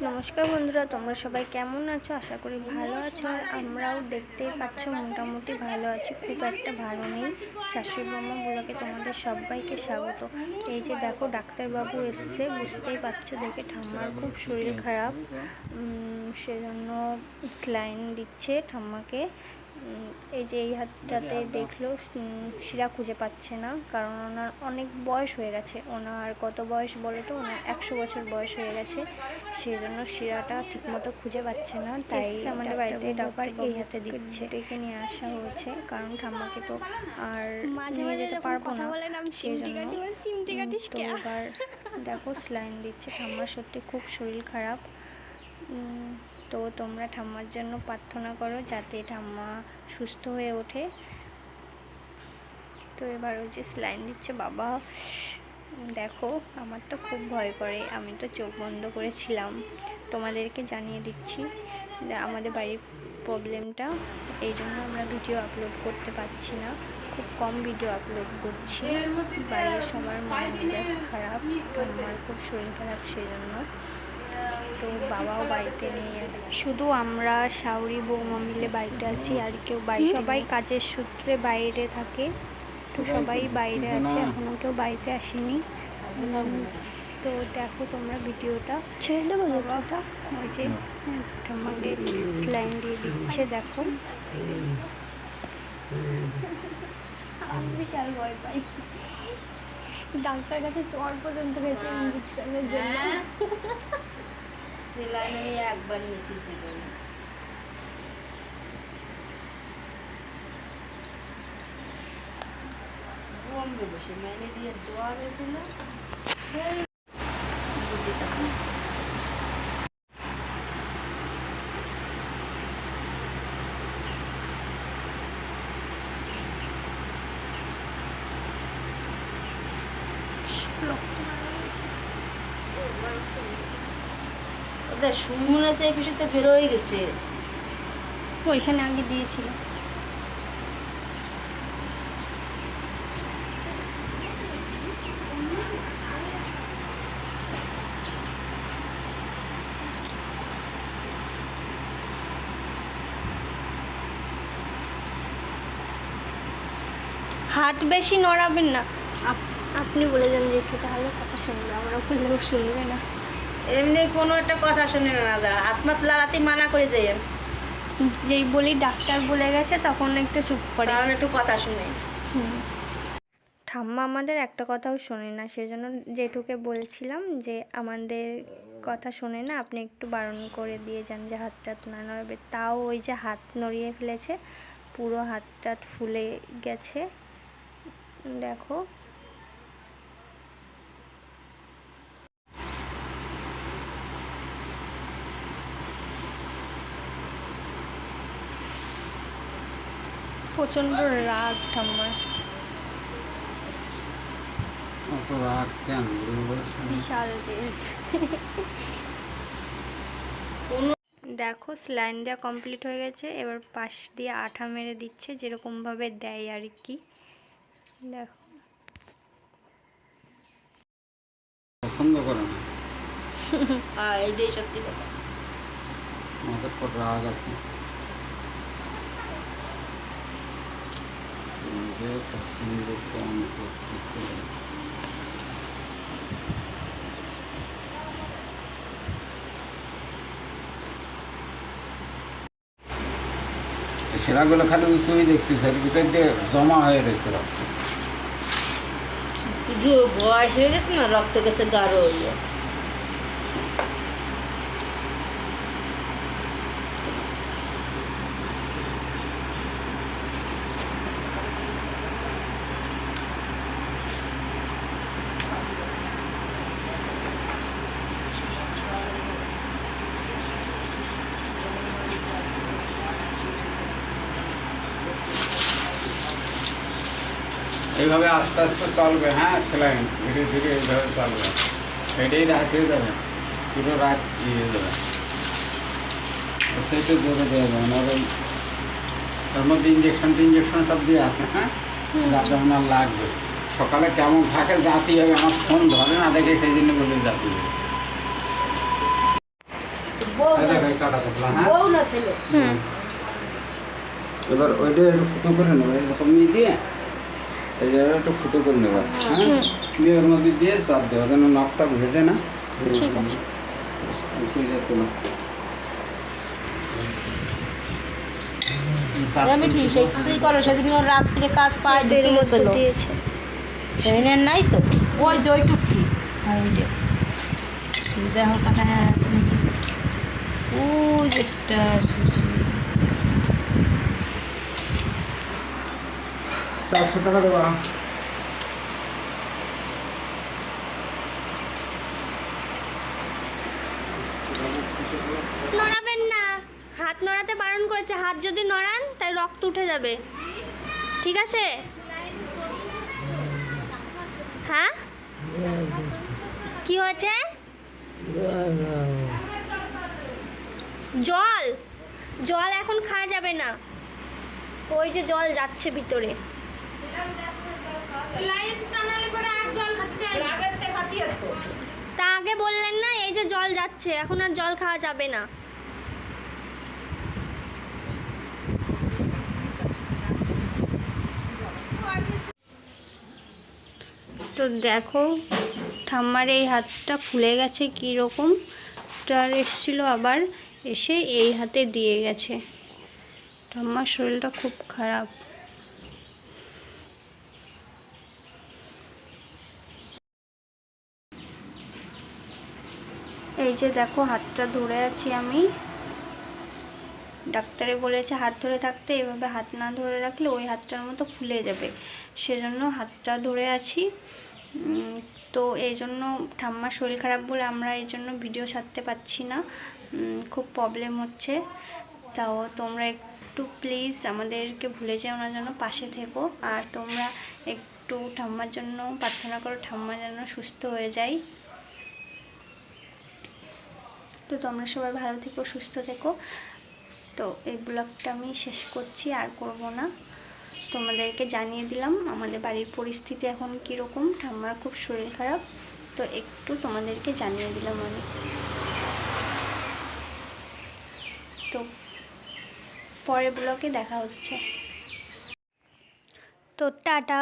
নমস্কার বন্ধুরা, তোমরা সবাই কেমন আছো? আশা করি ভালো আছো। আর আমরাও দেখতেই পাচ্ছ মোটামুটি ভালো আছি, খুব একটা ভালো নেই। শাশুড়ি বৌমা ব্লগে তোমাদের সবাইকে স্বাগত। এই যে দেখো, ডাক্তারবাবু এসছে, বুঝতেই পারছো দেখে ঠাম্মার খুব শরীর খারাপ, সেজন্য স্যালাইন দিচ্ছে ঠাম্মাকে। এই যে এই হাতটাতে দেখলো শিরা খুঁজে পাচ্ছে না, কারণ ওনার অনেক বয়স হয়ে গেছে। ওনার কত বয়স বলো তো? ওনার 100 বছর বয়স হয়ে গেছে, সেই জন্য শিরাটা ঠিকমতো খুঁজে পাচ্ছে না। তাই আমাদের বাড়িতে ডাক্তার এই হাতে দিচ্ছে, ডেকে নিয়ে আসা হয়েছে, কারণ ঠাম্মাকে তো আর নিয়ে যেতে পারবো না, সেই জন্য। তো এবার দেখো স্যালাইন দিচ্ছে। ঠাম্মার সত্যি খুব শরীর খারাপ, তো তোমরা ঠাম্মার জন্য প্রার্থনা করো যাতে ঠাম্মা সুস্থ হয়ে ওঠে। তো এবার ওই যে স্যালাইন দিচ্ছে। বাবা দেখো, আমার তো খুব ভয় করে, আমি তো চোখ বন্ধ করেছিলাম। তোমাদেরকে জানিয়ে দিচ্ছি আমাদের বাড়ির প্রবলেমটা, এই জন্য আমরা ভিডিও আপলোড করতে পারছি না, খুব কম ভিডিও আপলোড করছি। বাড়ির সবার মন মেজাজ খারাপ, আমার খুব শরীর খারাপ, সেই জন্য। তো বাবাও বাড়িতে নেই, শুধু আমরা শাশুড়ি বৌমা মিলে বাড়িতে আছি, আর কেউ বাড়ি, সবাই কাজের সূত্রে বাইরে থাকে, তো সবাই বাইরে আছে, এখনও কেউ বাড়িতে আসেনি। তো দেখো তোমরা ভিডিওটা, ছেড়ে দেবো ভিডিওটা। ওই যে ঠাম্মাকে স্যালাইন দিয়ে দিচ্ছে, দেখো। আমি বিশাল ভয় পাই, ডাক্তার কাছে জ্বর পর্যন্ত গেছে ইঞ্জেকশনের জন্য। স্যালাইন আমি একবার নিয়েছি জীবনে। বম্বে বসে ম্যালেরিয়ার জ্বর হয়েছিল, ওদের শুনুন আছে এই পিছুতে বেরোয় গেছে, ওইখানে আগে দিয়েছিল। হাত বেশি নড়াবেন না, আপনি বলে যান যে একটু, তাহলে কথা শুনবে, আমরা বললেও শুনবে না। এমনি কোনো একটা কথা শুনে না, হাত মাত লাগাতে মানা করে যাই, যেই বলি ডাক্তার বলে গেছে তখন একটু চুপ করে, তাহলে একটু কথা শুনে। ঠাম্মা আমাদের একটা কথাও শোনে না, সেজন্য যেটুকে বলছিলাম যে আমাদের কথা শোনে না, আপনি একটু বারণ করে দিয়ে যান যে হাত টাত না নড়াবে। তাও ওই যে হাত নড়িয়ে ফেলেছে, পুরো হাত টাত ফুলে গেছে, দেখো। প্রচণ্ড রাগ ঠাম্মার, অত রাগ কেন? বিশাল তেজ। দেখো স্যালাইন দেওয়া কমপ্লিট হয়ে গেছে, এবার পাশ দিয়ে আঠা মেরে দিচ্ছে, যেরকমভাবে দেয় আর কি। দেখো পছন্দ করে না, এইটাই সত্যি কথা, আমাদের পর রাগ আছে। পছন্দ কম করতেছে, সেরাগুলো খালি উঁচুই দেখতেছে, এর ভিতর দিয়ে জমা হয়ে রয়েছে রক্ত। বয়স হয়ে গেছে না, রক্ত গেছে গাঢ় হইয়া। এইভাবে আস্তে আস্তে চলবে, হ্যাঁ সেলাইন ধীরে ধীরে এইভাবে চলবে, এটাই রাত হয়ে যাবে, পুরো রাত দিয়ে যাবে, সেইটা জোরে দেওয়া যাবে না। ওই তার মধ্যে ইঞ্জেকশন সব দিয়ে আছে, হ্যাঁ, যাতে ওনার লাগবে। সকালে কেমন থাকে জাতি হবে, আমার ফোন ধরে না দেখে সেই জন্য বলে জাতি হবে। বউ এই না দেখো, এই কাটা দেখলা, হ্যাঁ? বউ না ছেলে। হুম এবার ওইটা একটু ফুটো করে নেবো, এরকম নিয়ে দিয়ে এই জায়গাটা একটু ফুটো করে নেবো, হ্যাঁ? দিয়ে ওর মধ্যে দিয়ে চাপ দেবো যেন নখটা ভেজে না। ঠিক আছে। আমি ঠিক সেই করো, সেদিন ওর রাত্রে কাজ পায় এর ঢুকে মধ্যে গেছিল। দিয়েছে। ট্রেনের নাই তো, ওই যে ওই টুকি, হ্যাঁ ওইটা দেখো কাটা আছে নাকি, ওই যেটা ৳400 দেওয়া। নড়াবেন না, হাত নড়াতে বারণ করেছে, হাত যদি নড়ান তাই রক্ত উঠে যাবে, ঠিক আছে? হ্যাঁ কি হয়েছে? জল জল এখন খাওয়া যাবে না, ওই যে জল যাচ্ছে ভিতরে। তা আগে বললেন না, এই যে জল যাচ্ছে, এখন আর জল খাওয়া যাবে না। তো দেখো ঠাম্মার এই হাতটা ফুলে গেছে কীরকম, টার এসেছিলো আবার এসে এই হাতে দিয়ে গেছে। ঠাম্মার শরীরটা খুব খারাপ। এই যে দেখো হাতটা ধরে আছি আমি, ডাক্তারে বলেছে হাত ধরে থাকতে, এভাবে হাত না ধরে রাখলে ওই হাতটার মতো ফুলে যাবে, সেজন্য হাতটা ধরে আছি। তো এই জন্য ঠাম্মার শরীর খারাপ বলে আমরা এই জন্য ভিডিও ছাড়তে পারছি না, খুব প্রবলেম হচ্ছে। তাও তোমরা একটু প্লিজ আমাদেরকে ভুলে যেও না, যেন পাশে থেকো, আর তোমরা একটু ঠাম্মার জন্য প্রার্থনা করো, ঠাম্মা যেন সুস্থ হয়ে যায়। তো তোমরা সবাই ভালো থেকো, সুস্থ থেকো। তো এই ব্লগটা আমি শেষ করছি, আর করব না। তোমাদেরকে জানিয়ে দিলাম আমাদের বাড়ির পরিস্থিতি এখন কীরকম, ঠাম্মার খুব শরীর খারাপ, তো একটু তোমাদেরকে জানিয়ে দিলাম আমি। তো পরের ব্লগে দেখা হচ্ছে। তো টাটা।